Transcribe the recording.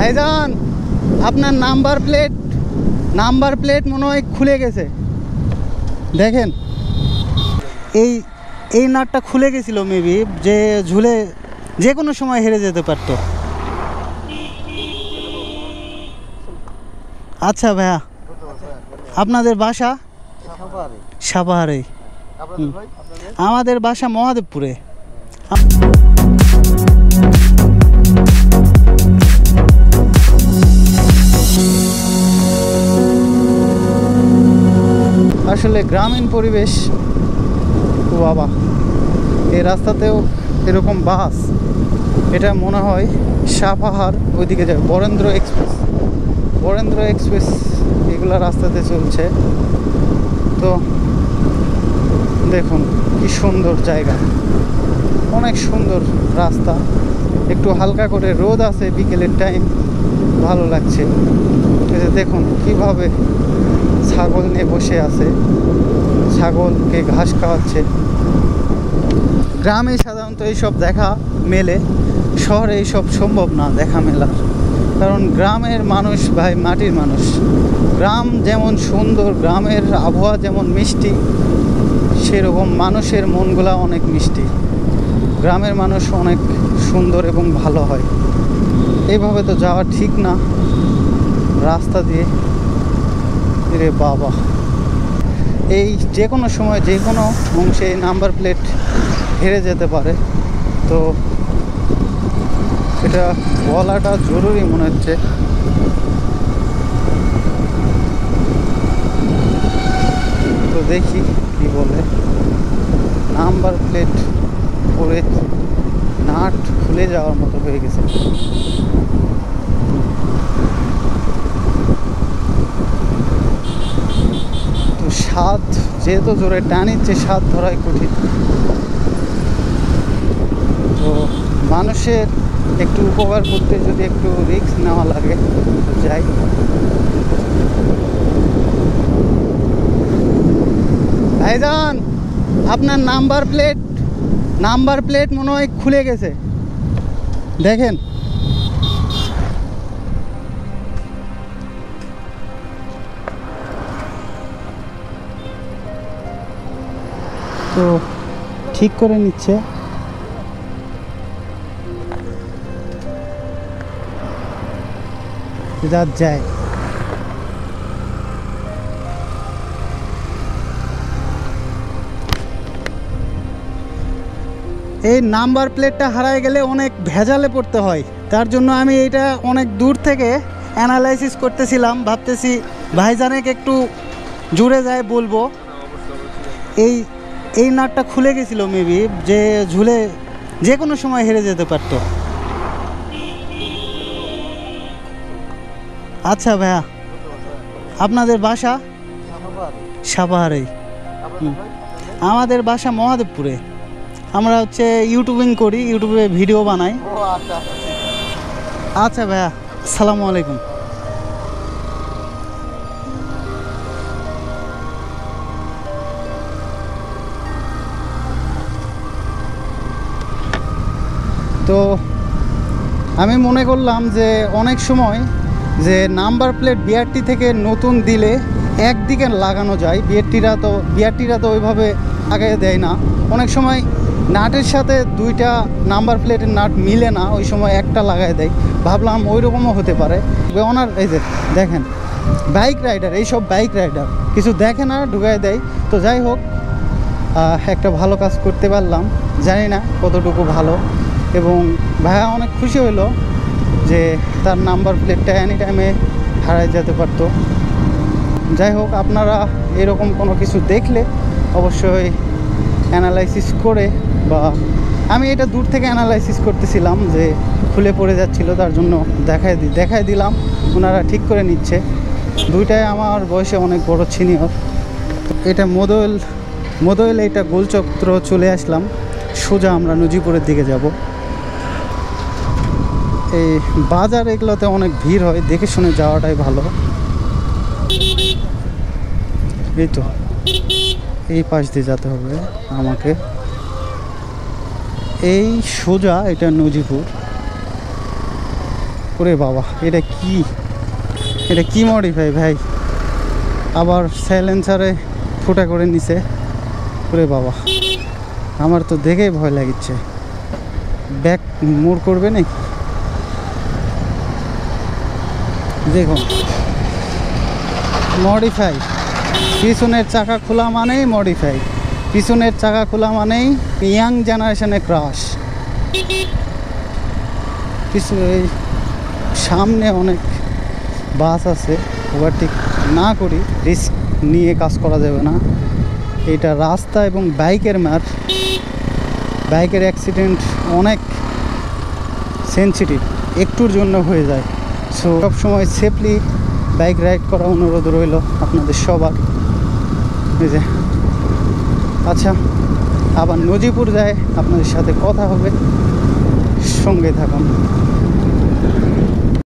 ভাইজান আপনার number plate মনে হয় খুলে গেছে। দেখেন এই নাটটা খুলে গেছিল, মেবি যে ঝুলে যে কোনো সময় হেরে যেতে পারতো। আচ্ছা ভাইয়া, আপনাদের বাসা? সাপাহারে। আমাদের বাসা মহাদেবপুরে। আসলে গ্রামীণ পরিবেশ। ও বাবা, এই রাস্তাতেও এরকম বাস, এটা মনে হয় সাপাহার ওইদিকে যায়। বরেন্দ্র এক্সপ্রেস এগুলো রাস্তাতে চলছে। তো দেখুন কি সুন্দর জায়গা, অনেক সুন্দর রাস্তা। একটু হালকা করে রোদ আছে বিকেলের টাইম, ভালো লাগছে। দেখুন কিভাবে ছাগল নিয়ে বসে আছে, ছাগলকে ঘাস খাওয়াচ্ছে। গ্রামে সাধারণত এইসব দেখা মেলে, শহরে এইসব সম্ভব না দেখা মেলার। কারণ গ্রামের মানুষ ভাই মাটির মানুষ। গ্রাম যেমন সুন্দর, গ্রামের আবহাওয়া যেমন মিষ্টি, সেরকম মানুষের মনগুলা অনেক মিষ্টি। গ্রামের মানুষ অনেক সুন্দর এবং ভালো হয়। এইভাবে তো যাওয়া ঠিক না রাস্তা দিয়ে। রে বাবা, এই যে কোনো সময় যে কোনো অংশে নাম্বার প্লেট হেরে যেতে পারে। তো এটা বলাটা জরুরি মনে হচ্ছে। তো দেখি কি বলে। নাম্বার প্লেট পরে নাট খুলে যাওয়ার মতো হয়ে গেছে। তো স্বাদ যেহেতু জোরে টানিচ্ছে, স্বাদ ধরাই কঠিন। তো মানুষের একটু উপকার করতে যদি একটু রিস্ক নেওয়া লাগে তো যাই। ভাইজান আপনার নাম্বার প্লেট মনে হয় খুলে গেছে। দেখেন তো ঠিক করে নিচ্ছে। যায় এই নাম্বার প্লেটটা হারায় গেলে অনেক ভেজালে পড়তে হয়। তার জন্য আমি এইটা অনেক দূর থেকে অ্যানালাইসিস করতেছিলাম, ভাবতেছি ভাইজানেকে একটু জুড়ে যায় বলবো। এই নাটটা খুলে গেছিল, মেবি যে ঝুলে যে কোনো সময় হেরে যেতে পারতো। আচ্ছা ভাইয়া, আপনাদের বাসা? সাপাহারে। আমাদের বাসা মহাদেবপুরে। আমরা হচ্ছে ইউটিউবিং করি, ইউটিউবে ভিডিও বানাই। আচ্ছা ভাইয়া, আসসালামু আলাইকুম। তো আমি মনে করলাম যে অনেক সময় যে নাম্বার প্লেট বিআরটি থেকে নতুন দিলে একদিকে লাগানো যায়, বিআরটিরা তো ওইভাবে আগে দেয় না। অনেক সময় নাটের সাথে দুইটা নাম্বার প্লেটের নাট মিলে না, ওই সময় একটা লাগাই দেয়। ভাবলাম ওই রকমও হতে পারে। ওনার এই যে দেখেন বাইক রাইডার, এইসব বাইক রাইডার কিছু দেখে না, ঢুকাই দেয়। তো যাই হোক, একটা ভালো কাজ করতে পারলাম, জানি না কতটুকু ভালো। এবং ভাইয়া অনেক খুশি হইলো যে তার নাম্বার প্লেটটা এনি টাইমে হারাই যেতে পারতো। যাই হোক, আপনারা এরকম কোনো কিছু দেখলে অবশ্যই অ্যানালাইসিস করে, বা আমি এটা দূর থেকে অ্যানালাইসিস করতেছিলাম যে খুলে পড়ে যাচ্ছিল, তার জন্য দেখাই দিলাম। ওনারা ঠিক করে নিচ্ছে। দুইটাই আমার বয়সে অনেক বড় সিনিয়র। এটা মদোয়েল এটা গোলচক্র চলে আসলাম। সোজা আমরা নজিপুরের দিকে যাব। এই বাজার এগুলোতে অনেক ভিড় হয়, দেখে শুনে যাওয়াটাই ভালো। এই তো এই পাশ দিয়ে যেতে হবে আমাকে। এই সোজা এটা নজিপুর। ওরে বাবা, এটা কি, এটা কি মডিফাই ভাই, আবার সাইলেন্সারে ফুটা করে নিছে। ওরে বাবা, আমার তো দেখেই ভয় লাগিচ্ছে। ব্যাক মোড় করবে নাকি? দেখুন মডিফাই, পিছনের চাকা খোলা মানেই মডিফাই, পিছনের চাকা খোলা মানেই ইয়াং জেনারেশনে ক্রাশ। কিছু এই সামনে অনেক বাস আছে, ওভারটেক না করি, রিস্ক নিয়ে কাজ করা যাবে না। এটা রাস্তা এবং বাইকের মার, বাইকের অ্যাক্সিডেন্ট অনেক সেনসিটিভ, একটুর জন্য হয়ে যায়। সো সবসময় সেফলি বাইক রাইড করা অনুরোধ রইল আপনাদের সবার। এই যে আচ্ছা, আবার নজিপুর যায় আপনাদের সাথে কথা হবে, সঙ্গে থাকুন।